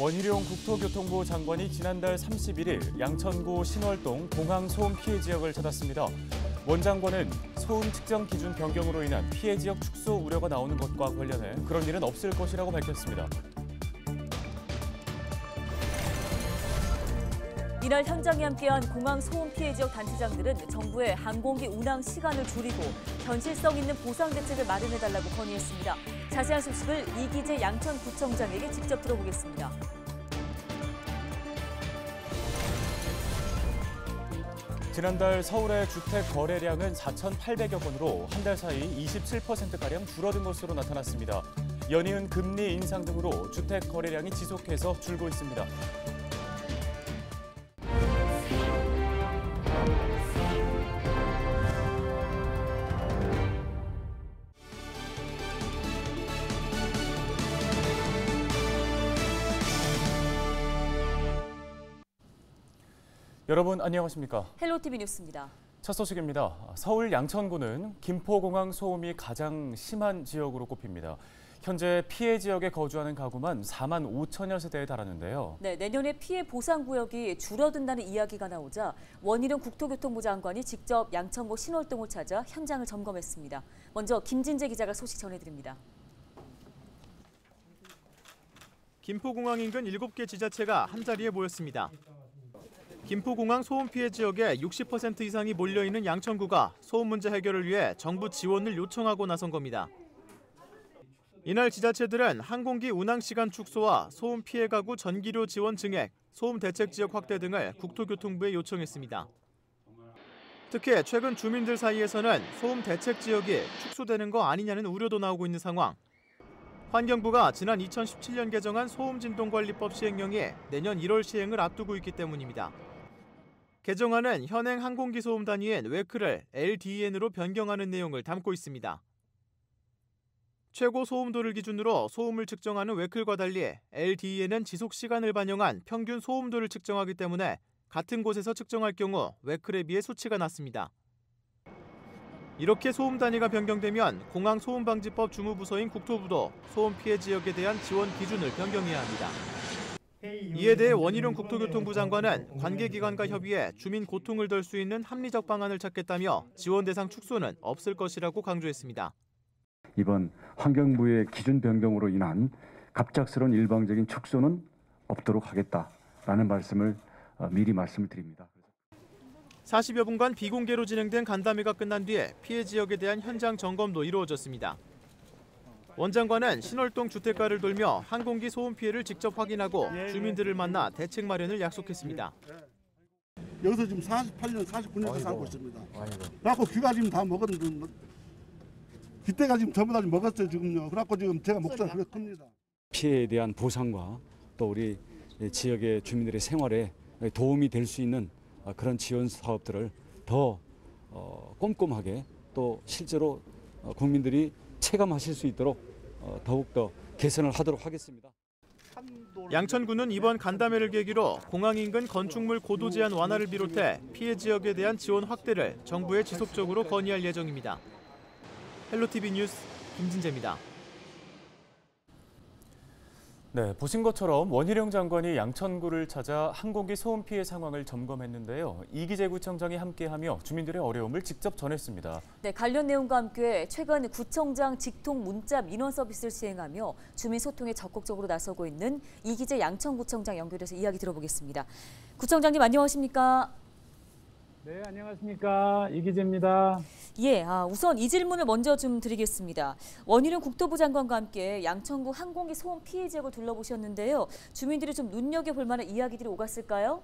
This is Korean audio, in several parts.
원희룡 국토교통부 장관이 지난달 31일 양천구 신월동 공항 소음 피해 지역을 찾았습니다. 원 장관은 소음 측정 기준 변경으로 인한 피해 지역 축소 우려가 나오는 것과 관련해 그런 일은 없을 것이라고 밝혔습니다. 이날 현장에 함께한 공항 소음 피해 지역 단체장들은 정부의 항공기 운항 시간을 줄이고 현실성 있는 보상 대책을 마련해달라고 건의했습니다. 자세한 소식을 이기재 양천구청장에게 직접 들어보겠습니다. 지난달 서울의 주택 거래량은 4,800여 건으로 한 달 사이 27%가량 줄어든 것으로 나타났습니다. 연이은 금리 인상 등으로 주택 거래량이 지속해서 줄고 있습니다. 여러분 안녕하십니까? 헬로티비 뉴스입니다. 첫 소식입니다. 서울 양천구는 김포공항 소음이 가장 심한 지역으로 꼽힙니다. 현재 피해 지역에 거주하는 가구만 4만 5천여 세대에 달하는데요. 네, 내년에 피해 보상 구역이 줄어든다는 이야기가 나오자 원희룡 국토교통부 장관이 직접 양천구 신월동을 찾아 현장을 점검했습니다. 먼저 김진재 기자가 소식 전해드립니다. 김포공항 인근 7개 지자체가 한자리에 모였습니다. 김포공항 소음 피해 지역의 60% 이상이 몰려있는 양천구가 소음 문제 해결을 위해 정부 지원을 요청하고 나선 겁니다. 이날 지자체들은 항공기 운항 시간 축소와 소음 피해 가구 전기료 지원 증액, 소음 대책 지역 확대 등을 국토교통부에 요청했습니다. 특히 최근 주민들 사이에서는 소음 대책 지역이 축소되는 거 아니냐는 우려도 나오고 있는 상황. 환경부가 지난 2017년 개정한 소음진동관리법 시행령이 내년 1월 시행을 앞두고 있기 때문입니다. 개정안은 현행 항공기 소음 단위인 웨크를 LDN으로 변경하는 내용을 담고 있습니다. 최고 소음도를 기준으로 소음을 측정하는 웨클과 달리 LDN은 지속 시간을 반영한 평균 소음도를 측정하기 때문에 같은 곳에서 측정할 경우 웨클에 비해 수치가 낮습니다. 이렇게 소음 단위가 변경되면 공항 소음방지법 주무부서인 국토부도 소음 피해 지역에 대한 지원 기준을 변경해야 합니다. 이에 대해 원희룡 국토교통부 장관은 관계기관과 협의해 주민 고통을 덜 수 있는 합리적 방안을 찾겠다며 지원 대상 축소는 없을 것이라고 강조했습니다. 이번 환경부의 기준 변경으로 인한 갑작스러운 일방적인 축소는 없도록 하겠다라는 말씀을 미리 말씀을 드립니다. 40여 분간 비공개로 진행된 간담회가 끝난 뒤에 피해 지역에 대한 현장 점검도 이루어졌습니다. 원 장관은 신월동 주택가를 돌며 항공기 소음 피해를 직접 확인하고 주민들을 만나 대책 마련을 약속했습니다. 여기서 지금 48년, 49년째 살고 있습니다. 그래갖고 귀가 지금 다 먹었는데 뒷대가 지금 전부 다 먹었어요 지금요. 그래갖고 지금 제가 목소리가 그렇게 큽니다. 피해에 대한 보상과 또 우리 지역의 주민들의 생활에 도움이 될 수 있는 그런 지원 사업들을 더 꼼꼼하게 또 실제로 국민들이 체감하실 수 있도록 더욱더 개선을 하도록 하겠습니다. 양천구는 이번 간담회를 계기로 공항 인근 건축물 고도 제한 완화를 비롯해 피해 지역에 대한 지원 확대를 정부에 지속적으로 건의할 예정입니다. 헬로티비 뉴스 김진재입니다. 네, 보신 것처럼 원희룡 장관이 양천구를 찾아 항공기 소음 피해 상황을 점검했는데요. 이기재 구청장이 함께하며 주민들의 어려움을 직접 전했습니다. 네, 관련 내용과 함께 최근 구청장 직통 문자 민원 서비스를 시행하며 주민 소통에 적극적으로 나서고 있는 이기재 양천구청장 연결해서 이야기 들어보겠습니다. 구청장님 안녕하십니까? 네, 안녕하십니까. 이기재입니다. 예, 우선 이 질문을 먼저 좀 드리겠습니다. 원희룡 국토부 장관과 함께 양천구 항공기 소음 피해 지역을 둘러보셨는데요. 주민들이 좀 눈여겨볼 만한 이야기들이 오갔을까요?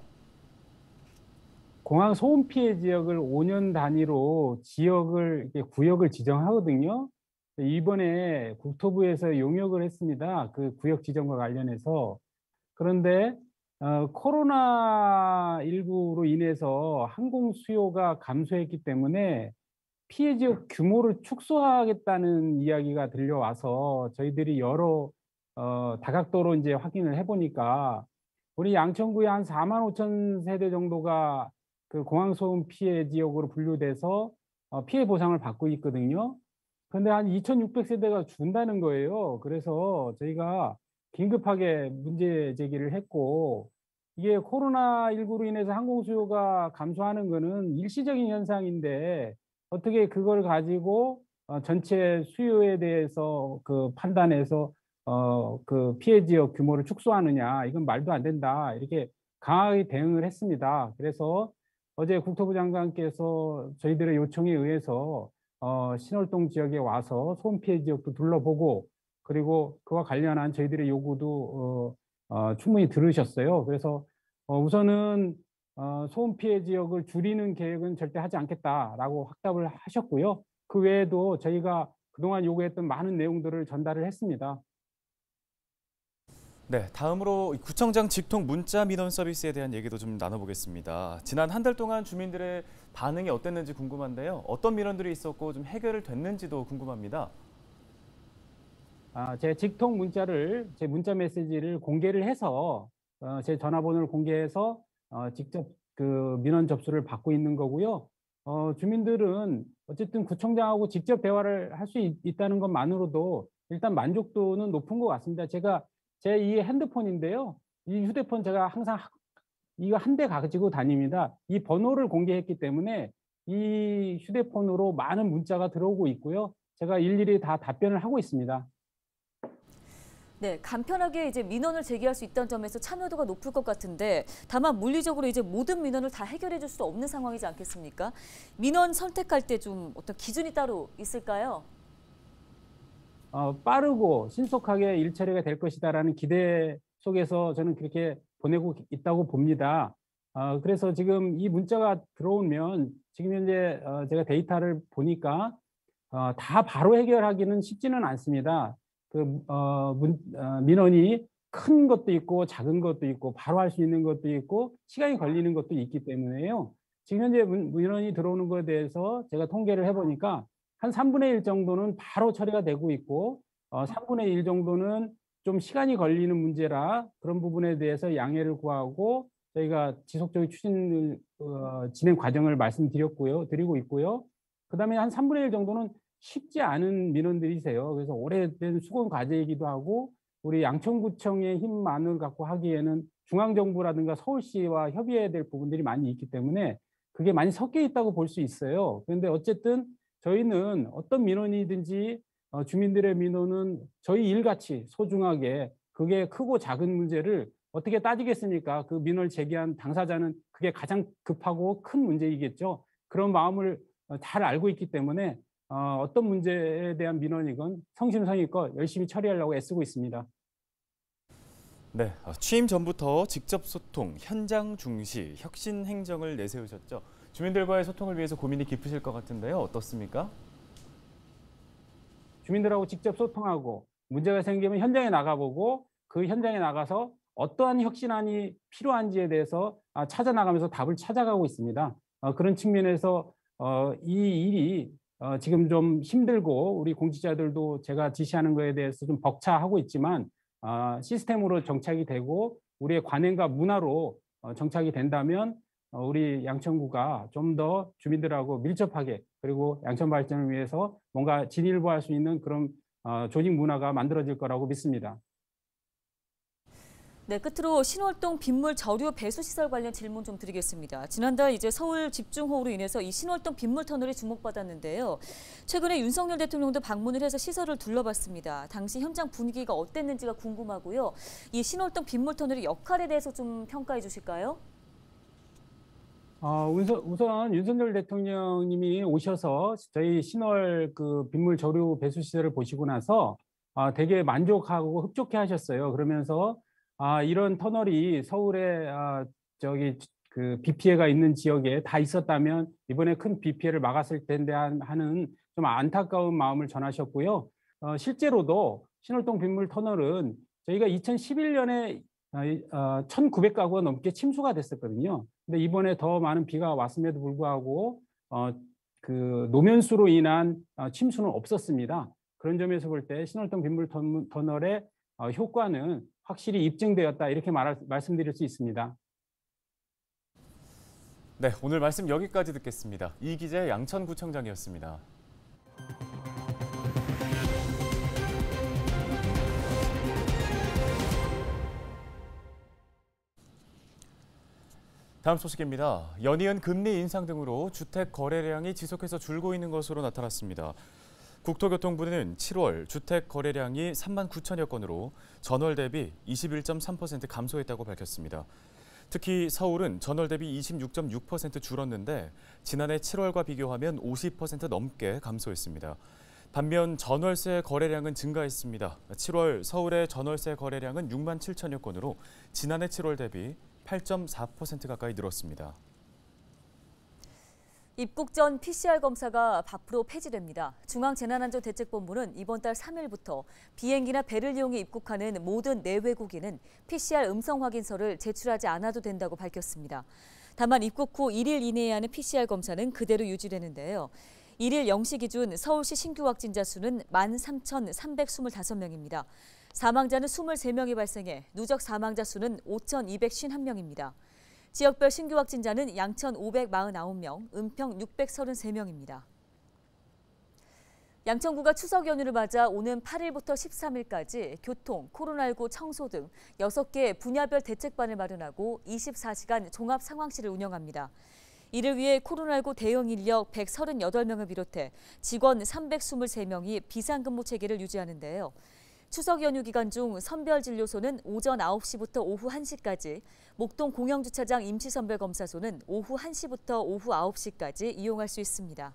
공항 소음 피해 지역을 5년 단위로 구역을 지정하거든요. 이번에 국토부에서 용역을 했습니다. 그 구역 지정과 관련해서. 그런데 코로나19로 인해서 항공 수요가 감소했기 때문에 피해 지역 규모를 축소하겠다는 이야기가 들려와서 저희들이 여러 다각도로 이제 확인을 해보니까 우리 양천구에 한 4만 5천 세대 정도가 그 공항 소음 피해 지역으로 분류돼서 피해 보상을 받고 있거든요. 그런데 한 2,600세대가 준다는 거예요. 그래서 저희가 긴급하게 문제 제기를 했고 이게 코로나19로 인해서 항공 수요가 감소하는 것은 일시적인 현상인데 어떻게 그걸 가지고 전체 수요에 대해서 그 판단해서 그 피해 지역 규모를 축소하느냐 이건 말도 안 된다 이렇게 강하게 대응을 했습니다. 그래서 어제 국토부 장관께서 저희들의 요청에 의해서 신월동 지역에 와서 소음 피해 지역도 둘러보고 그리고 그와 관련한 저희들의 요구도 충분히 들으셨어요. 그래서 우선은 소음 피해 지역을 줄이는 계획은 절대 하지 않겠다라고 확답을 하셨고요. 그 외에도 저희가 그동안 요구했던 많은 내용들을 전달을 했습니다. 네, 다음으로 구청장 직통 문자 민원 서비스에 대한 얘기도 좀 나눠보겠습니다. 지난 한 달 동안 주민들의 반응이 어땠는지 궁금한데요. 어떤 민원들이 있었고 좀 해결을 됐는지도 궁금합니다. 제 직통 문자를 제 문자 메시지를 공개를 해서 제 전화번호를 공개해서 직접 그 민원 접수를 받고 있는 거고요. 주민들은 어쨌든 구청장하고 직접 대화를 할 수 있다는 것만으로도 일단 만족도는 높은 것 같습니다. 제가 제 이 핸드폰인데요. 이 휴대폰 제가 항상 이거 한 대 가지고 다닙니다. 이 번호를 공개했기 때문에 이 휴대폰으로 많은 문자가 들어오고 있고요. 제가 일일이 다 답변을 하고 있습니다. 네, 간편하게 이제 민원을 제기할 수 있다는 점에서 참여도가 높을 것 같은데 다만 물리적으로 이제 모든 민원을 다 해결해 줄 수 없는 상황이지 않겠습니까? 민원 선택할 때 좀 어떤 기준이 따로 있을까요? 빠르고 신속하게 일 처리가 될 것이다라는 기대 속에서 저는 그렇게 보내고 있다고 봅니다. 그래서 지금 이 문자가 들어오면 지금 현재 제가 데이터를 보니까 다 바로 해결하기는 쉽지는 않습니다. 민원이 큰 것도 있고 작은 것도 있고 바로 할 수 있는 것도 있고 시간이 걸리는 것도 있기 때문에요. 지금 현재 민원이 들어오는 것에 대해서 제가 통계를 해보니까 한 3분의 1 정도는 바로 처리가 되고 있고 3분의 1 정도는 좀 시간이 걸리는 문제라 그런 부분에 대해서 양해를 구하고 저희가 지속적인 추진 진행 과정을 드리고 있고요. 그다음에 한 3분의 1 정도는 쉽지 않은 민원들이세요. 그래서 오래된 수건 과제이기도 하고 우리 양천구청의 힘만을 갖고 하기에는 중앙정부라든가 서울시와 협의해야 될 부분들이 많이 있기 때문에 그게 많이 섞여 있다고 볼 수 있어요. 그런데 어쨌든 저희는 어떤 민원이든지 주민들의 민원은 저희 일같이 소중하게 그게 크고 작은 문제를 어떻게 따지겠습니까? 그 민원을 제기한 당사자는 그게 가장 급하고 큰 문제이겠죠. 그런 마음을 잘 알고 있기 때문에 어떤 문제에 대한 민원이건 성심성의껏 열심히 처리하려고 애쓰고 있습니다. 네, 취임 전부터 직접 소통, 현장 중시, 혁신 행정을 내세우셨죠. 주민들과의 소통을 위해서 고민이 깊으실 것 같은데요. 어떻습니까? 주민들하고 직접 소통하고 문제가 생기면 현장에 나가보고 그 현장에 나가서 어떠한 혁신안이 필요한지에 대해서 찾아나가면서 답을 찾아가고 있습니다. 그런 측면에서 이 일이 지금 좀 힘들고 우리 공직자들도 제가 지시하는 거에 대해서 좀 벅차하고 있지만 시스템으로 정착이 되고 우리의 관행과 문화로 정착이 된다면 우리 양천구가 좀 더 주민들하고 밀접하게 그리고 양천 발전을 위해서 뭔가 진일보할 수 있는 그런 조직 문화가 만들어질 거라고 믿습니다. 네, 끝으로 신월동 빗물 저류 배수 시설 관련 질문 좀 드리겠습니다. 지난달 이제 서울 집중호우로 인해서 이 신월동 빗물 터널이 주목받았는데요. 최근에 윤석열 대통령도 방문을 해서 시설을 둘러봤습니다. 당시 현장 분위기가 어땠는지가 궁금하고요. 이 신월동 빗물 터널의 역할에 대해서 좀 평가해 주실까요? 우선 윤석열 대통령님이 오셔서 저희 신월 그 빗물 저류 배수 시설을 보시고 나서 되게 만족하고 흡족해 하셨어요. 그러면서 이런 터널이 서울에 그 비 피해가 있는 지역에 다 있었다면 이번에 큰 비 피해를 막았을 텐데 하는 좀 안타까운 마음을 전하셨고요. 실제로도 신월동 빗물 터널은 저희가 2011년에 1,900가구가 넘게 침수가 됐었거든요. 근데 이번에 더 많은 비가 왔음에도 불구하고 그 노면수로 인한 침수는 없었습니다. 그런 점에서 볼 때 신월동 빗물 터널의 효과는 확실히 입증되었다 이렇게 말씀드릴 수 있습니다. 네, 오늘 말씀 여기까지 듣겠습니다. 이기재 양천구청장이었습니다. 다음 소식입니다. 연이은 금리 인상 등으로 주택 거래량이 지속해서 줄고 있는 것으로 나타났습니다. 국토교통부는 7월 주택 거래량이 3만 9천여 건으로 전월 대비 21.3% 감소했다고 밝혔습니다. 특히 서울은 전월 대비 26.6% 줄었는데 지난해 7월과 비교하면 50% 넘게 감소했습니다. 반면 전월세 거래량은 증가했습니다. 7월 서울의 전월세 거래량은 6만 7천여 건으로 지난해 7월 대비 8.4% 가까이 늘었습니다. 입국 전 PCR 검사가 앞으로 폐지됩니다. 중앙재난안전대책본부는 이번 달 3일부터 비행기나 배를 이용해 입국하는 모든 내외국인은 PCR 음성 확인서를 제출하지 않아도 된다고 밝혔습니다. 다만 입국 후 1일 이내에 하는 PCR 검사는 그대로 유지되는데요. 1일 0시 기준 서울시 신규 확진자 수는 13,325명입니다. 사망자는 23명이 발생해 누적 사망자 수는 5,251명입니다. 지역별 신규 확진자는 양천 549명, 은평 633명입니다. 양천구가 추석 연휴를 맞아 오는 8일부터 13일까지 교통, 코로나19 청소 등 6개 분야별 대책반을 마련하고 24시간 종합 상황실을 운영합니다. 이를 위해 코로나19 대응 인력 138명을 비롯해 직원 323명이 비상근무 체계를 유지하는데요. 추석 연휴 기간 중 선별진료소는 오전 9시부터 오후 1시까지, 목동 공영주차장 임시선별검사소는 오후 1시부터 오후 9시까지 이용할 수 있습니다.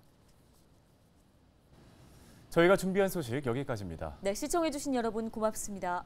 저희가 준비한 소식 여기까지입니다. 네, 시청해주신 여러분 고맙습니다.